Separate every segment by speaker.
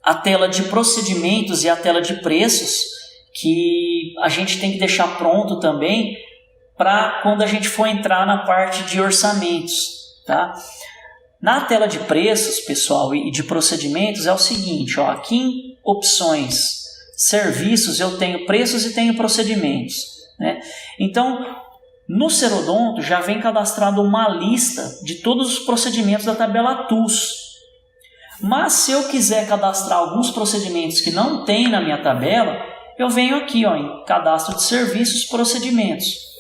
Speaker 1: a tela de procedimentos e a tela de preços, que a gente tem que deixar pronto também para quando a gente for entrar na parte de orçamentos, tá? Na tela de preços, pessoal, e de procedimentos é o seguinte, ó, aqui em opções, serviços, eu tenho preços e tenho procedimentos, né? Então, no Serodonto já vem cadastrado uma lista de todos os procedimentos da tabela TUS. Mas se eu quiser cadastrar alguns procedimentos que não tem na minha tabela, eu venho aqui, ó, em cadastro de serviços, procedimentos.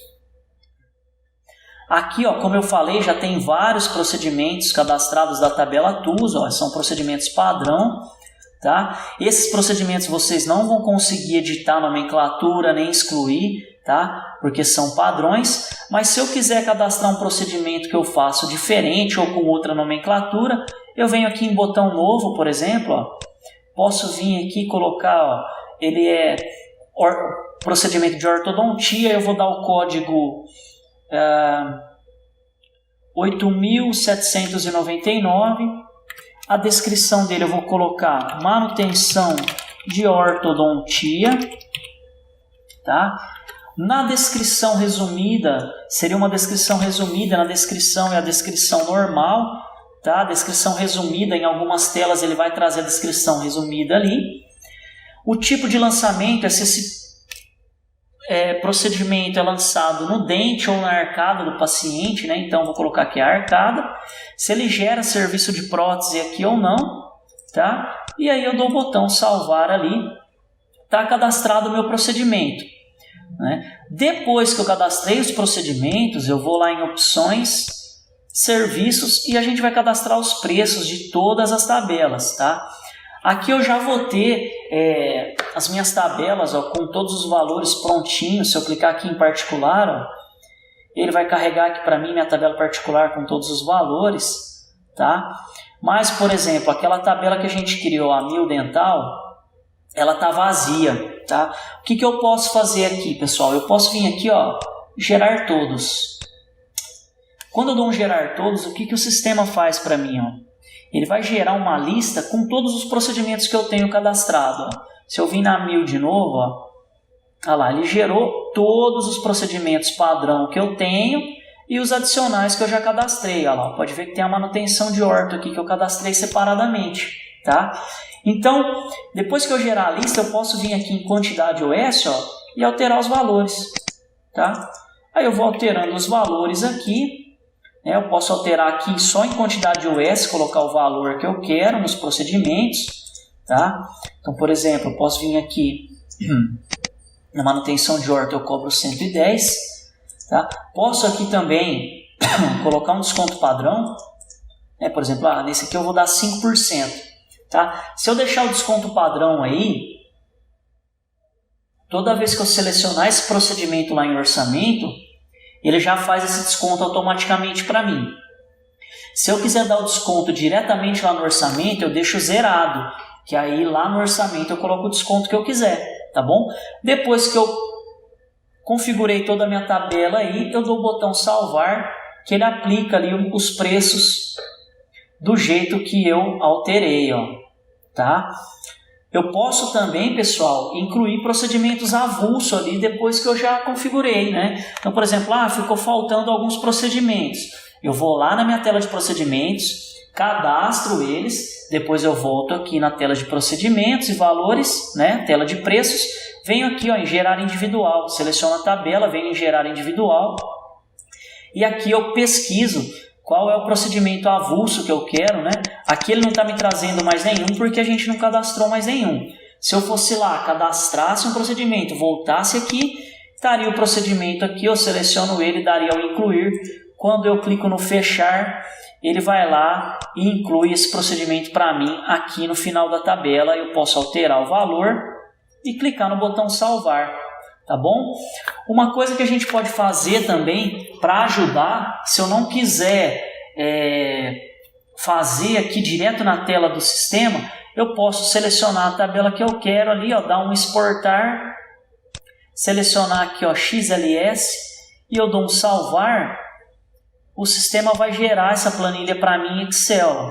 Speaker 1: Aqui, ó, como eu falei, já tem vários procedimentos cadastrados da tabela TUS, ó, são procedimentos padrão, tá? Esses procedimentos vocês não vão conseguir editar nomenclatura nem excluir, tá? Porque são padrões, mas se eu quiser cadastrar um procedimento que eu faço diferente ou com outra nomenclatura, eu venho aqui em botão novo, por exemplo, ó, posso vir aqui e colocar, ó, ele é procedimento de ortodontia, eu vou dar o código 8.799, a descrição dele eu vou colocar manutenção de ortodontia, tá? Na descrição resumida, seria uma descrição resumida, na descrição é a descrição normal, tá? A descrição resumida, em algumas telas ele vai trazer a descrição resumida ali. O tipo de lançamento é se esse procedimento é lançado no dente ou na arcada do paciente, né? Então vou colocar aqui a arcada, se ele gera serviço de prótese aqui ou não, tá? E aí eu dou o botão salvar ali, tá cadastrado o meu procedimento, né? Depois que eu cadastrei os procedimentos, eu vou lá em opções, serviços e a gente vai cadastrar os preços de todas as tabelas, tá? Aqui eu já vou ter as minhas tabelas, ó, com todos os valores prontinhos. Se eu clicar aqui em particular, ó, ele vai carregar aqui para mim minha tabela particular com todos os valores, tá? Mas, por exemplo, aquela tabela que a gente criou, a Mil Dental, ela está vazia, tá? O que eu posso fazer aqui, pessoal? Eu posso vir aqui, ó, gerar todos. Quando eu dou um gerar todos, o que o sistema faz para mim, ó? Ele vai gerar uma lista com todos os procedimentos que eu tenho cadastrado, ó. Se eu vir na 1000 de novo, ó, olha lá, ele gerou todos os procedimentos padrão que eu tenho e os adicionais que eu já cadastrei. Olha lá, pode ver que tem a manutenção de orto aqui que eu cadastrei separadamente, tá? Então, depois que eu gerar a lista, eu posso vir aqui em quantidade OS, ó, e alterar os valores, tá? Aí eu vou alterando os valores aqui. Eu posso alterar aqui só em quantidade OS, colocar o valor que eu quero nos procedimentos, tá? Então, por exemplo, eu posso vir aqui na manutenção de orto, eu cobro 110, tá? Posso aqui também colocar um desconto padrão, né? Por exemplo, nesse aqui eu vou dar 5%, tá? Se eu deixar o desconto padrão aí, toda vez que eu selecionar esse procedimento lá em orçamento, ele já faz esse desconto automaticamente para mim. Se eu quiser dar o desconto diretamente lá no orçamento, eu deixo zerado, que aí lá no orçamento eu coloco o desconto que eu quiser, tá bom? Depois que eu configurei toda a minha tabela aí, eu dou o botão salvar, que ele aplica ali os preços do jeito que eu alterei, ó, tá? Eu posso também, pessoal, incluir procedimentos avulso ali depois que eu já configurei, né? Então, por exemplo, ficou faltando alguns procedimentos. Eu vou lá na minha tela de procedimentos, cadastro eles, depois eu volto aqui na tela de procedimentos e valores, né? Tela de preços, venho aqui, ó, em gerar individual, seleciono a tabela, venho em gerar individual e aqui eu pesquiso qual é o procedimento avulso que eu quero, né? Aqui ele não está me trazendo mais nenhum porque a gente não cadastrou mais nenhum. Se eu fosse lá, cadastrasse um procedimento, voltasse aqui, estaria o procedimento aqui, eu seleciono ele, daria ao incluir. Quando eu clico no fechar, ele vai lá e inclui esse procedimento para mim aqui no final da tabela. Eu posso alterar o valor e clicar no botão salvar. Tá bom? Uma coisa que a gente pode fazer também para ajudar, se eu não quiser fazer aqui direto na tela do sistema, eu posso selecionar a tabela que eu quero ali, ó, dar um exportar, selecionar aqui, ó, XLS e eu dou um salvar, o sistema vai gerar essa planilha para mim em Excel.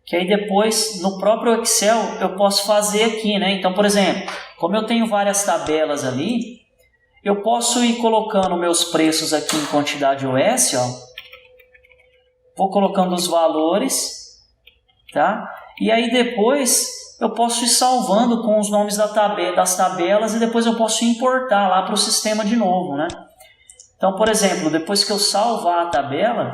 Speaker 1: que aí depois no próprio Excel eu posso fazer aqui, né? Então, por exemplo, como eu tenho várias tabelas ali, eu posso ir colocando meus preços aqui em quantidade US, ó. Vou colocando os valores, tá? E aí depois eu posso ir salvando com os nomes das tabelas e depois eu posso importar lá para o sistema de novo, né? Então, por exemplo, depois que eu salvar a tabela,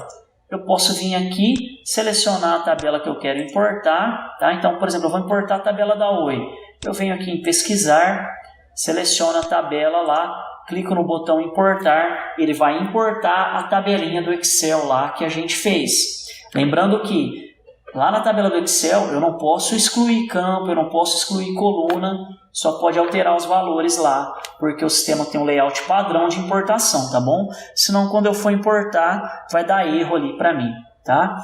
Speaker 1: eu posso vir aqui, selecionar a tabela que eu quero importar, tá? Então, por exemplo, eu vou importar a tabela da Oi. Eu venho aqui em pesquisar, seleciono a tabela lá, clico no botão importar, ele vai importar a tabelinha do Excel lá que a gente fez. Lembrando que lá na tabela do Excel eu não posso excluir campo, eu não posso excluir coluna, só pode alterar os valores lá, porque o sistema tem um layout padrão de importação, tá bom? Senão quando eu for importar vai dar erro ali para mim, tá?